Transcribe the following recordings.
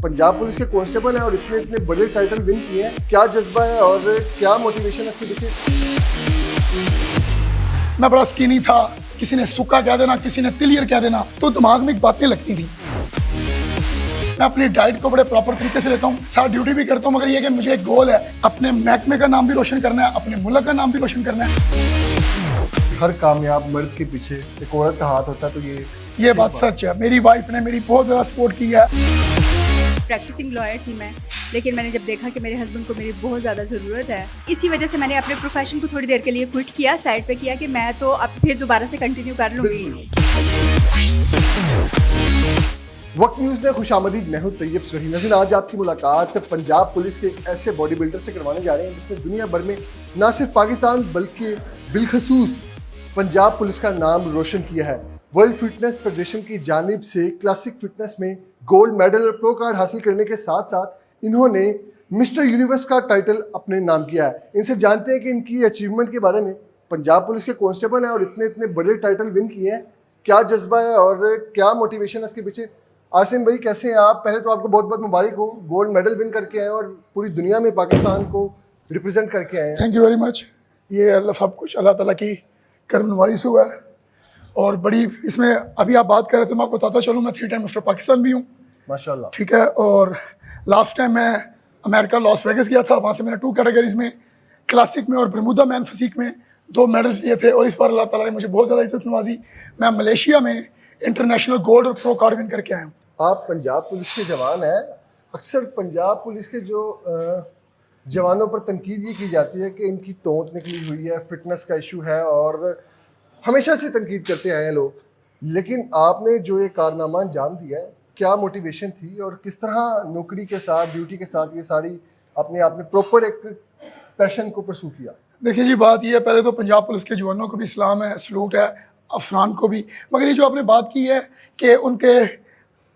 Punjab police के constable हैं और इतने इतने बड़े टाइटल विन किए हैं, क्या जज्बा है और क्या मोटिवेशन है इसके पीछे? मैं बड़ा स्किनी था, किसी ने सूखा कह देना, किसी ने तिलियर कह देना, तो दिमाग में एक बातें लगती थी। मैं अपनी डाइट को बड़े प्रॉपर तरीके से लेता हूँ, साथ ड्यूटी भी करता हूँ, मगर ये कि मुझे एक गोल है, अपने महकमे का नाम भी रोशन करना है, अपने मुल्क का नाम भी रोशन करना है। हर कामयाब मर्द के पीछे एक औरत का हाथ होता है, तो ये बात सच है। मेरी वाइफ ने मेरी बहुत ज़्यादा सपोर्ट की है। प्रैक्टिसिंग लॉयर थी मैं, लेकिन मैंने जब देखा कि मेरे हस्बैंड को मेरी बहुत ज़्यादा ज़रूरत है, इसी वजह से मैंने अपने प्रोफेशन को थोड़ी देर के लिए क्विट किया, साइड पे किया कि मैं तो अब फिर दोबारा से कंटिन्यू कर लूँगी। वक्त न्यूज़ में खुशामदीद, मैं हूं तैयब सुरही। नाज़रीन, आज आपकी मुलाकात पंजाब पुलिस के एक ऐसे बॉडी बिल्डर से करवाने जा रहे हैं जिसने दुनिया भर में न सिर्फ पाकिस्तान बल्कि बिलखसूस पंजाब पुलिस का नाम रोशन किया है। वर्ल्ड फिटनेस फेडरेशन की जानिब से क्लासिक फिटनेस में गोल्ड मेडल और प्रो कार्ड हासिल करने के साथ साथ इन्होंने मिस्टर यूनिवर्स का टाइटल अपने नाम किया है। इनसे जानते हैं कि इनकी अचीवमेंट के बारे में। पंजाब पुलिस के कांस्टेबल हैं और इतने इतने बड़े टाइटल विन किए हैं, क्या जज्बा है और क्या मोटिवेशन है इसके पीछे? आसिम भाई, कैसे हैं आप? पहले तो आपको बहुत बहुत मुबारक हो, गोल्ड मेडल विन करके आए और पूरी दुनिया में पाकिस्तान को रिप्रेजेंट करके आए हैं। Thank you very much. ये अल्लाह सब कुछ अल्लाह ताला की करम नवाज़ी से हुआ है और बड़ी इसमें अभी आप बात कर रहे थे, मैं आपको बताता चलूँ, मैं 3 टाइम मिस्टर पाकिस्तान भी हूँ। माशाल्लाह। ठीक है। और लास्ट टाइम मैं अमेरिका लॉस वेगस गया था, वहाँ से मैंने 2 कैटेगरीज में, क्लासिक में और बरमूदा मैन फिजिक में 2 मेडल्स लिए थे। और इस बार अल्लाह ताला ने मुझे बहुत ज़्यादा इज्जत नवाजी, मैं मलेशिया में इंटरनेशनल गोल्ड और प्रो कार्ड विन करके आया हूँ। आप पंजाब पुलिस के जवान हैं। अक्सर पंजाब पुलिस के जो जवानों पर तनकीद ये की जाती है कि इनकी तोंत निकली हुई है, फिटनेस का इशू है और हमेशा से तनकीद करते आए हैं लोग। लेकिन आपने जो ये कारनामा अंजाम दिया है, क्या मोटिवेशन थी और किस तरह नौकरी के साथ, ड्यूटी के साथ ये सारी अपने आपने प्रॉपर एक पैशन को परसू किया? देखिए जी, बात ये है, पहले तो पंजाब पुलिस के जवानों को भी सलाम है, सलूट है, अफरान को भी। मगर ये जो आपने बात की है कि उनके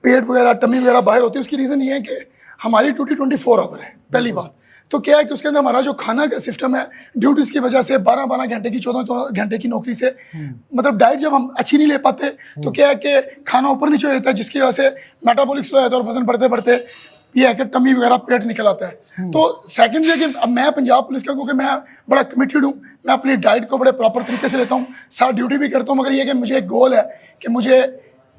पेट वगैरह, टमी वगैरह बाहर होती है, उसकी रीज़न ये है कि हमारी ड्यूटी 24 आवर है, पहली बात। तो क्या है कि उसके अंदर हमारा जो खाना का सिस्टम है, ड्यूटीज़ की वजह से 12-12 घंटे की, 14 घंटे की नौकरी से मतलब डाइट जब हम अच्छी नहीं ले पाते तो क्या है कि खाना ऊपर नीचे हो जाता है, जिसकी वजह से मेटाबॉलिक स्लो होता है और वजन बढ़ते बढ़ते ये है कि टमी वगैरह पेट निकल आता है। तो सेकंड ये कि अब मैं पंजाब पुलिस का, क्योंकि मैं बड़ा कमिटेड हूँ, मैं अपनी डाइट को बड़े प्रॉपर तरीके से लेता हूँ, साथ ड्यूटी भी करता हूँ, मगर ये कि मुझे एक गोल है कि मुझे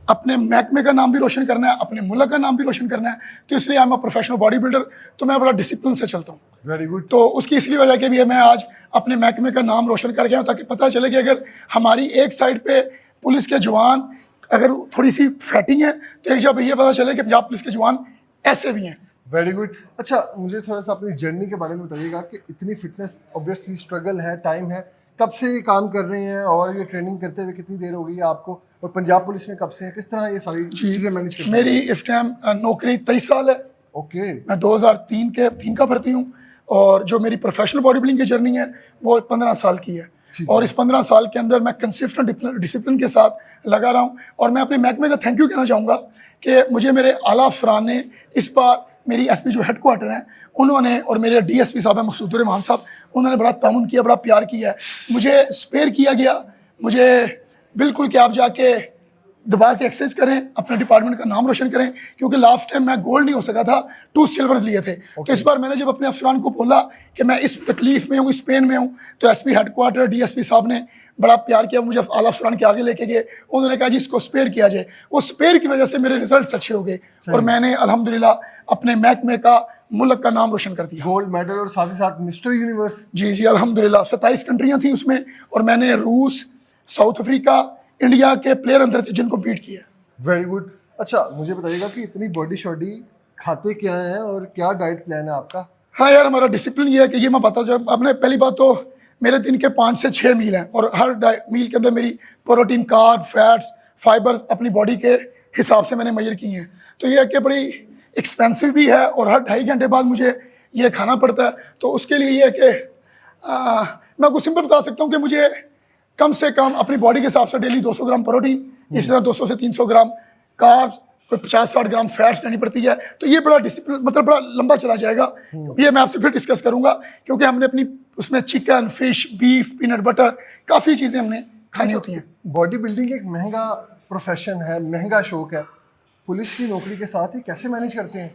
अपने महकमे का नाम भी रोशन करना है, अपने मुल्क का नाम भी रोशन करना है। तो इसलिए I am a professional body builder, तो मैं बड़ा डिसिप्लिन से चलता हूँ। Very good. तो उसकी इसलिए वजह के भी मैं आज अपने महकमे का नाम रोशन कर गया हूँ, ताकि पता चले कि अगर हमारी एक साइड पे पुलिस के जवान अगर थोड़ी सी फैटिंग है, तो एक जब ये पता चले कि पंजाब पुलिस के जवान ऐसे भी हैं। Very good. अच्छा, मुझे थोड़ा सा अपनी जर्नी के बारे में बताइएगा कि इतनी फिटनेस, ऑब्वियसली स्ट्रगल है, टाइम है, कब से ये काम कर रहे हैं और ये ट्रेनिंग करते हुए कितनी देर हो गई है आपको, और पंजाब पुलिस में कब से है, किस तरह ये सारी चीज़ें मैनेज करते हैं? मेरी इस टाइम नौकरी 23 साल है। ओके। मैं 2003 का भर्ती हूँ और जो मेरी प्रोफेशनल बॉडी बिल्डिंग की जर्नी है वो 15 साल की है। और इस 15 साल के अंदर मैं कंसिस्टेंट डिसिप्लिन के साथ लगा रहा हूँ। और मैं अपने महकमे का थैंक यू कहना चाहूँगा कि मुझे मेरे आला अफसरान ने इस बार, मेरी एसपी जो हेडक्वार्टर हैं उन्होंने, और मेरे डीएसपी साहब हैं मकसूदुर रहमान साहब, उन्होंने बड़ा ताउन किया, बड़ा प्यार किया है। मुझे स्पेयर किया गया, मुझे बिल्कुल कि आप जाके दबा के एक्सरसाइज करें, अपने डिपार्टमेंट का नाम रोशन करें, क्योंकि लास्ट टाइम मैं गोल्ड नहीं हो सका था, 2 सिल्वर लिए थे। तो इस बार मैंने जब अपने अफसरान को बोला कि मैं इस तकलीफ में हूँ, इस पेन में हूँ, तो एसपी हेडक्वार्टर, डीएसपी साहब ने बड़ा प्यार किया, मुझे आला अफसरान के आगे लेके गए। उन्होंने कहा जी इसको स्पेयर किया जाए। वो स्पेयर की वजह से मेरे रिजल्ट अच्छे हो गए और मैंने अल्हम्दुलिल्लाह अपने महकमे का, मुल्क का नाम रोशन कर दिया। गोल्ड मेडल और साथ ही साथ मिस्टर यूनिवर्स। जी जी, अल्हम्दुलिल्लाह। 27 कंट्रियाँ थी उसमें और मैंने रूस, साउथ अफ्रीका, इंडिया के प्लेयर अंदर थे जिनको बीट किया। Very good. अच्छा, मुझे बताइएगा कि इतनी बॉडी शॉडी खाते क्या हैं और क्या डाइट प्लान है आपका? हाँ यार, हमारा डिसिप्लिन ये है कि ये मैं बता जो अपने, पहली बात तो मेरे दिन के 5 से 6 मील हैं और हर मील के अंदर मेरी प्रोटीन, कार्ब, फैट्स, फाइबर अपनी बॉडी के हिसाब से मैंने मेजर की हैं। तो ये है कि बड़ी एक्सपेंसिव भी है और हर 2.5 घंटे बाद मुझे ये खाना पड़ता है। तो उसके लिए ये है कि मैं आपको सिंपल बता सकता हूँ कि मुझे कम से कम अपनी बॉडी के हिसाब से डेली 200 ग्राम प्रोटीन, इसी तरह 200 से 300 ग्राम कार्ब्स, कोई 50-60 ग्राम फैट्स लेनी पड़ती है। तो ये बड़ा डिसिप्लिन, मतलब बड़ा लंबा चला जाएगा, ये मैं आपसे फिर डिस्कस करूंगा, क्योंकि हमने अपनी उसमें chicken, fish, beef, peanut butter, काफ़ी चीज़ें हमने खानी होती हैं। बॉडी बिल्डिंग एक महंगा प्रोफेशन है, महंगा शौक है, पुलिस की नौकरी के साथ ही कैसे मैनेज करते हैं?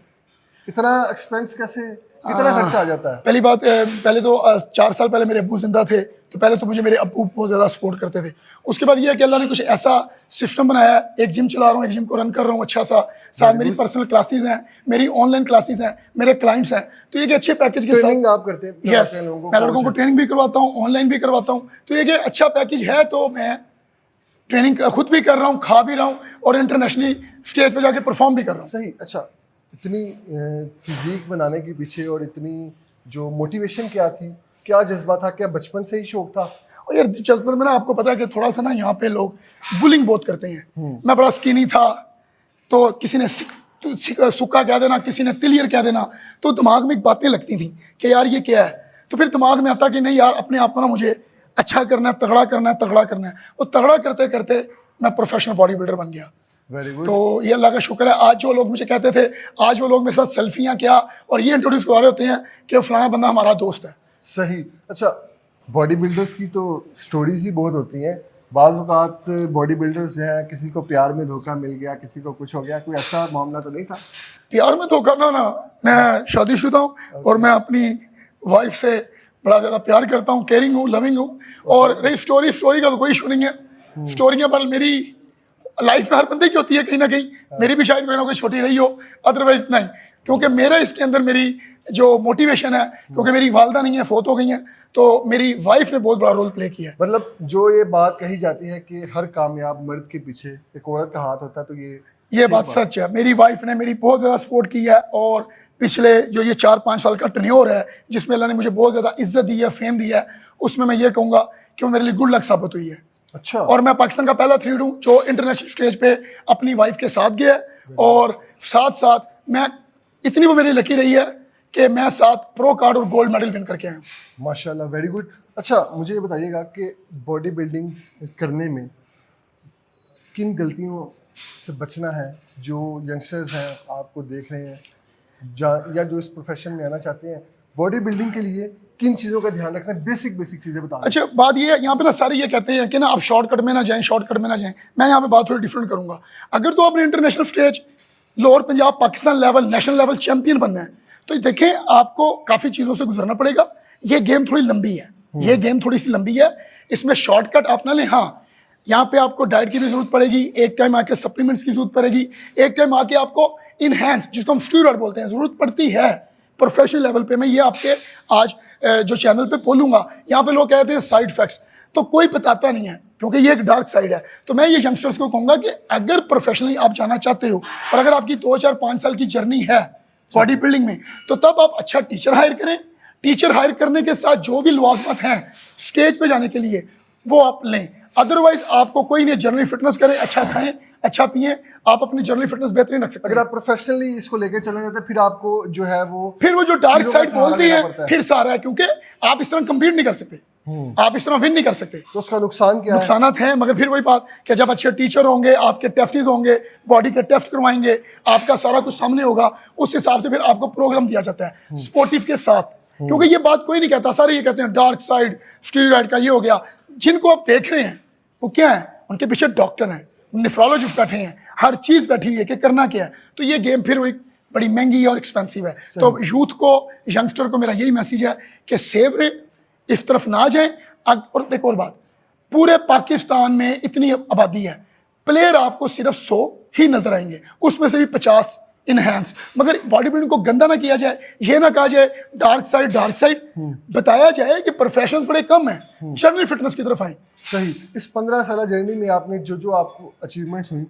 इतना एक्सपेंस कैसे, कितना खर्चा आ जाता है? पहली बात, पहले तो 4 साल पहले मेरे अब्बू जिंदा थे, तो पहले तो मुझे मेरे अब्बू बहुत ज़्यादा सपोर्ट करते थे। उसके बाद ये है कि अल्लाह ने कुछ ऐसा सिस्टम बनाया है, एक जिम चला रहा हूँ, एक जिम को रन कर रहा हूँ अच्छा सा, साथ मेरी पर्सनल क्लासेस हैं, मेरी ऑनलाइन क्लासेस हैं, मेरे क्लाइंट्स हैं, तो ये कि अच्छे पैकेज के साथ ट्रेनिंग आप करते हैं? यस, मैं लड़कों को ट्रेनिंग भी करवाता हूँ, ऑनलाइन भी करवाता हूँ, तो ये कि अच्छा पैकेज है, तो मैं ट्रेनिंग खुद भी कर रहा हूँ, खा भी रहा हूँ और इंटरनेशनली स्टेज पे जाके परफॉर्म भी कर रहा हूँ। सही। अच्छा, इतनी फिजिक बनाने के पीछे और इतनी जो मोटिवेशन क्या थी, क्या जज्बा था, क्या बचपन से ही शौक था? और यार दिलचस्प में ना, आपको पता है कि थोड़ा सा ना यहाँ पे लोग बुलिंग बहुत करते हैं। मैं बड़ा स्किनी था, तो किसी ने सुक्का कह देना, किसी ने तिलियर कह देना, तो दिमाग में एक बातें लगती थी कि यार ये क्या है। तो फिर दिमाग में आता कि नहीं यार, अपने आप को ना मुझे अच्छा करना है, तगड़ा करना है, तगड़ा करना है। और तगड़ा करते करते मैं प्रोफेशनल बॉडी बिल्डर बन गया। Very good. तो ये अल्लाह का शुक्र है, आज जो लोग मुझे कहते थे, आज वो लोग मेरे साथ सेल्फियाँ क्या और ये इंट्रोड्यूस करवा रहे होते हैं कि फलाना बंदा हमारा दोस्त है। सही। अच्छा, बॉडी बिल्डर्स की तो स्टोरीज ही बहुत होती हैं। बाज़ औक़ात बॉडी बिल्डर्स जो है, किसी को प्यार में धोखा मिल गया, किसी को कुछ हो गया, कोई ऐसा मामला तो नहीं था? प्यार में धोखा ना, मैं शादीशुदा हूँ और मैं अपनी वाइफ से बड़ा ज़्यादा प्यार करता हूँ, केयरिंग हूँ, लविंग हूँ। और रही स्टोरी का तो कोई इशू नहीं है। स्टोरियाँ पर मेरी लाइफ में हर बंदे की होती है कहीं ना कहीं, मेरी भी शायद कोई ना कोई छोटी रही हो, अदरवाइज नहीं। क्योंकि मेरा इसके अंदर मेरी जो मोटिवेशन है, क्योंकि मेरी वालदा नहीं है, फोत हो गई हैं, तो मेरी वाइफ ने बहुत बड़ा रोल प्ले किया है। मतलब जो ये बात कही जाती है कि हर कामयाब मर्द के पीछे एक औरत का हाथ होता है, तो ये बात सच है। मेरी वाइफ ने मेरी बहुत ज़्यादा सपोर्ट की है, और पिछले जो ये 4-5 साल का टर्न्योर है, जिसमें अल्लाह ने मुझे बहुत ज़्यादा इज्जत दी है, फेम दी है, उसमें मैं ये कहूँगा कि वो मेरे लिए गुड लक साबित हुई है। अच्छा। और मैं पाकिस्तान का पहला एथलीट हूँ जो इंटरनेशनल स्टेज पे अपनी वाइफ के साथ गया है, और साथ साथ मैं इतनी वो मेरी लकी रही है कि मैं 7 प्रो कार्ड और गोल्ड मेडल विन करके आया हूँ। माशाल्लाह, वेरी गुड। अच्छा, मुझे ये बताइएगा कि बॉडी बिल्डिंग करने में किन गलतियों से बचना है, जो यंगस्टर्स हैं आपको देख रहे हैं या जो इस प्रोफेशन में आना चाहते हैं, बॉडी बिल्डिंग के लिए किन चीज़ों का ध्यान रखना है? बेसिक चीज़ें बता। अच्छा, बात ये है, यहाँ पे ना सारे ये कहते हैं कि ना आप शॉर्टकट में ना जाएं। मैं यहाँ पे बात थोड़ी डिफरेंट करूँगा। अगर तो आपने international stage, Lahore Punjab Pakistan level, national level champion बनना है, तो देखें आपको काफ़ी चीज़ों से गुजरना पड़ेगा। ये गेम थोड़ी लंबी है, ये गेम थोड़ी सी लंबी है, इसमें शॉर्टकट आप ना लें। हाँ, यहाँ पे आपको डाइट की भी जरूरत पड़ेगी, एक टाइम आके सप्लीमेंट्स की जरूरत पड़ेगी, एक टाइम आके आपको इनहेंस, जिसको हम स्टीरॉयड बोलते हैं, जरूरत पड़ती है प्रोफेशनल लेवल पे। मैं ये आपके आज जो चैनल पे बोलूँगा, यहाँ पे लोग कहते हैं साइड इफेक्ट्स, तो कोई बताता नहीं है, क्योंकि ये एक डार्क साइड है। तो मैं ये यंगस्टर्स को कहूँगा कि अगर प्रोफेशनली आप जाना चाहते हो, और अगर आपकी 2, 4, 5 साल की जर्नी है बॉडी बिल्डिंग में, तो तब आप अच्छा टीचर हायर करें। टीचर हायर करने के साथ जो भी लवाजमत हैं स्टेज पे जाने के लिए, वो आप लें। अदरवाइज आपको कोई नहीं जनरली फिटनेस करे, अच्छा खाएं, अच्छा पिएं, आप अपनी जनरली फिटनेस बेहतरीन रख सकते हैं। अगर आप प्रोफेशनली इसको लेकर चले जाते हैं, फिर आपको जो है वो जो डार्क साइड बोलती है, फिर सारा है, क्योंकि आप इस तरह कम्पीट नहीं कर सकते, आप इस तरह विन नहीं कर सकते। तो उसका नुकसान क्या है? नुकसानात हैं, मगर फिर वही बात कि जब अच्छे टीचर होंगे, आपके टेस्टिस होंगे, बॉडी के टेस्ट करवाएंगे, आपका सारा कुछ सामने होगा, उस हिसाब से फिर आपको प्रोग्राम दिया जाता है स्पोर्टिव के साथ। क्योंकि ये बात कोई नहीं कहता, सारे ये कहते हैं डार्क साइड, स्टीरॉयड का ये हो गया। जिनको आप देख रहे हैं वो क्या है, उनके पीछे डॉक्टर हैं, नेफ्रोलॉजिस्ट बैठे हैं, हर चीज़ बैठी हुई है कि करना क्या है। तो ये गेम फिर वही बड़ी महंगी और एक्सपेंसिव है। तो यूथ को, यंगस्टर को मेरा यही मैसेज है कि सेव रहे, इस तरफ ना जाएं। और एक और बात, पूरे पाकिस्तान में इतनी आबादी है, प्लेयर आपको सिर्फ 100 ही नजर आएंगे, उसमें से भी 50 इनहेंस। मगर बॉडी बिल्डिंग को गंदा ना किया जाए, ये ना कहा जाए डार्क साइड, बताया जाए कि प्रोफेशनल्स बड़े कम हैं, जनरल फिटनेस की तरफ आए। सही। इस 15 साल जर्नी में आपने जो आपको अचीवमेंट्स हुई,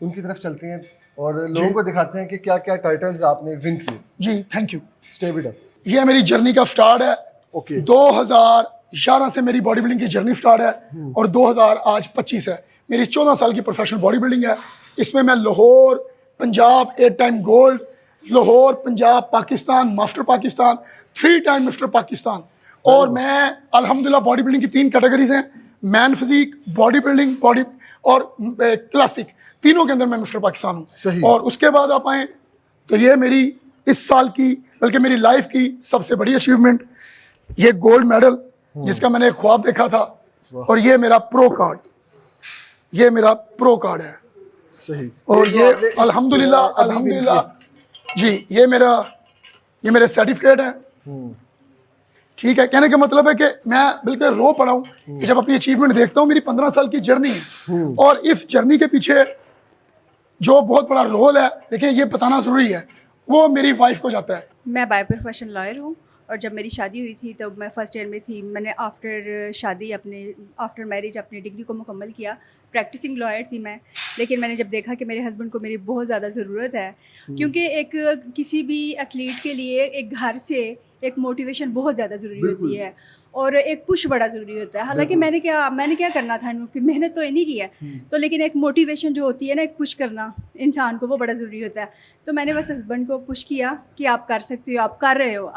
उनकी तरफ चलते हैं और लोगों को दिखाते हैं कि क्या क्या टाइटल्स आपने विन किए। जी, thank you. Stay with us. ये मेरी जर्नी का स्टार्ट है। ओके। 2011 से मेरी बॉडी बिल्डिंग की जर्नी स्टार्ट है, और 2025 है। मेरी 14 साल की प्रोफेशनल बॉडी बिल्डिंग है। इसमें मैं Lahore Punjab 8 time gold, Lahore Punjab Pakistan master Pakistan, 3 time mister Pakistan. और मैं अल्हम्दुलिल्लाह बॉडी बिल्डिंग की 3 कैटेगरीज हैं, man physique, body building, body और क्लासिक, तीनों के अंदर मैं मिस्टर पाकिस्तान हूँ। और उसके बाद आप आए तो ये मेरी इस साल की, बल्कि मेरी लाइफ की सबसे बड़ी अचीवमेंट, ये गोल्ड मेडल जिसका मैंने एक ख्वाब देखा था, और ये मेरा प्रो कार्ड, ये मेरा प्रो कार्ड है। सही। और ये अल्हम्दुलिल्लाह जी ये मेरे सर्टिफिकेट है। ठीक है, कहने का मतलब है कि मैं बिल्कुल रो पड़ा हूँ कि जब अपनी अचीवमेंट देखता हूँ। मेरी 15 साल की जर्नी है और इस जर्नी के पीछे जो बहुत बड़ा रोल है, देखिए ये बताना ज़रूरी है, वो मेरी वाइफ को जाता है। मैं बाय प्रोफेशन लॉयर हूँ और जब मेरी शादी हुई थी तब मैं फर्स्ट ईयर में थी। मैंने आफ्टर मैरिज अपनी डिग्री को मुकम्मल किया। प्रैक्टिसिंग लॉयर थी मैं, लेकिन मैंने जब देखा कि मेरे हस्बैंड को मेरी बहुत ज़्यादा ज़रूरत है, क्योंकि एक किसी भी एथलीट के लिए एक घर से एक मोटिवेशन बहुत ज़्यादा ज़रूरी होती है और एक पुश बड़ा ज़रूरी होता है। हालांकि मैंने क्या करना था, कि मेहनत तो नहीं की है, तो लेकिन एक मोटिवेशन जो होती है ना, एक पुश करना इंसान को, वो बड़ा ज़रूरी होता है। तो मैंने बस हस्बैंड को पुश किया कि आप कर सकते हो, आप कर रहे हो,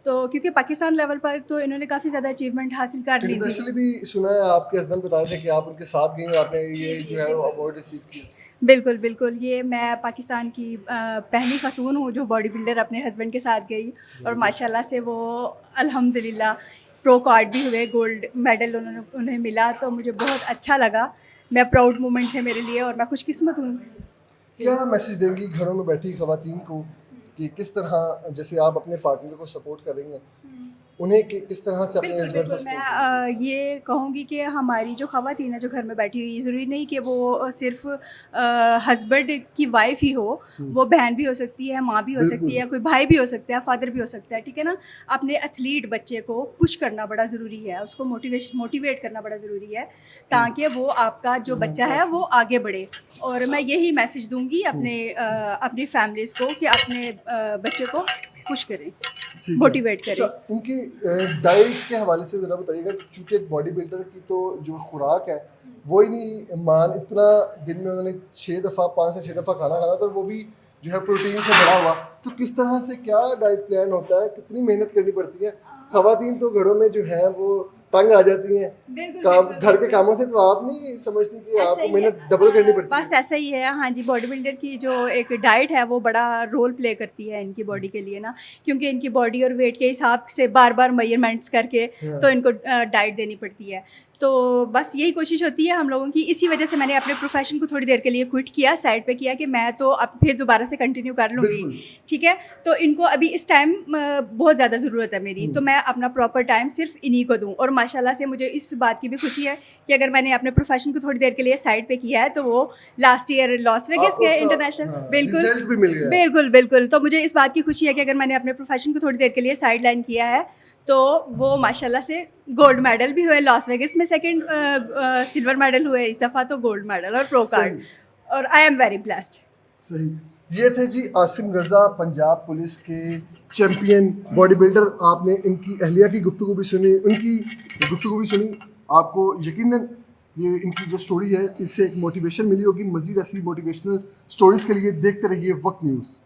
तो क्योंकि पाकिस्तान लेवल पर तो इन्होंने काफ़ी ज़्यादा अचीवमेंट हासिल कर ली थी। इंटरनेशनली भी सुना है, आपके हस्बैंड बता रहे थे कि आप उनके साथ गई और आपने ये जो है वो अवार्ड रिसीव किया। बिल्कुल बिल्कुल, ये मैं पाकिस्तान की पहली खातून हूँ जो बॉडी बिल्डर अपने हस्बैंड के साथ गई और माशाल्लाह से वो अल्हम्दुलिल्लाह प्रो कार्ड भी हुए, गोल्ड मेडल उन्हें मिला, तो मुझे बहुत अच्छा लगा। मैं प्राउड मोमेंट है मेरे लिए और मैं खुशकिस्मत हूँ। क्या मैसेज देंगी घरों में बैठी खवातीन को कि किस तरह, जैसे आप अपने पार्टनर को सपोर्ट कर रही हैं, उन्हें किस तरह से अपने हस्बैंड को बिल्कुल, मैं ये कहूँगी कि हमारी जो ख़वातीन है जो घर में बैठी हुई, ज़रूरी नहीं कि वो सिर्फ हस्बैंड की वाइफ ही हो, वो बहन भी हो सकती है, माँ भी हो सकती है, कोई भाई भी हो सकता है, फादर भी हो सकता है, ठीक है ना। अपने एथलीट बच्चे को पुश करना बड़ा ज़रूरी है, उसको मोटिवेट करना बड़ा ज़रूरी है, ताकि वो आपका जो बच्चा है वो आगे बढ़े। और मैं यही मैसेज दूँगी अपनी फैमिलीज़ को कि अपने बच्चे को पुश करें, मोटिवेट करें। अच्छा, उनकी डाइट के हवाले से ज़रा बताइएगा, क्योंकि एक बॉडी बिल्डर की तो जो खुराक है वो ही नहीं मान, इतना दिन में उन्होंने 5 से 6 दफ़ा खाना खाना, तो वो भी जो है प्रोटीन से भरा हुआ, तो किस तरह से क्या डाइट प्लान होता है, कितनी मेहनत करनी पड़ती है। खवातीन तो घरों में जो है वो तंग आ जाती हैं घर के कामों से, तो आप नहीं समझती कि आपको मेहनत डबल करनी पड़ती है? बस ऐसा ही है, हाँ जी। बॉडी बिल्डर की जो एक डाइट है वो बड़ा रोल प्ले करती है इनकी बॉडी के लिए ना, क्योंकि इनकी बॉडी और वेट के हिसाब से बार बार मेजरमेंट्स करके तो इनको डाइट देनी पड़ती है। तो बस यही कोशिश होती है हम लोगों की। इसी वजह से मैंने अपने प्रोफेशन को थोड़ी देर के लिए क्विट किया, साइड पे किया कि मैं तो अब फिर दोबारा से कंटिन्यू कर लूँगी, ठीक है। तो इनको अभी इस टाइम बहुत ज़्यादा ज़रूरत है मेरी, तो मैं अपना प्रॉपर टाइम सिर्फ इन्हीं को दूँ। और माशाल्लाह से मुझे इस बात की भी खुशी है कि अगर मैंने अपने प्रोफेशन को थोड़ी देर के लिए साइड पे किया है, तो वो लास्ट ईयर लॉस वेगस के इंटरनेशनल बिल्कुल बिल्कुल, तो मुझे इस बात की खुशी है कि अगर मैंने अपने प्रोफेशन को थोड़ी देर के लिए साइड लाइन किया है, तो वो माशाल्लाह से गोल्ड मेडल भी हुए लॉस वेगस में, सेकंड सिल्वर मेडल हुए इस दफ़ा, तो गोल्ड मेडल और प्रो कार्ड, और आई एम वेरी ब्लेस्ड। सही, ये थे जी आसिम रज़ा, पंजाब पुलिस के चैम्पियन बॉडी बिल्डर। आपने इनकी अहलिया की गुफ्तगू भी सुनी, उनकी गुफ्तगू भी सुनी। आपको यकीनन ये इनकी जो स्टोरी है इससे एक मोटिवेशन मिली होगी। मज़ीद ऐसी मोटिवेशनल स्टोरीज़ के लिए देखते रहिए वक्त न्यूज़।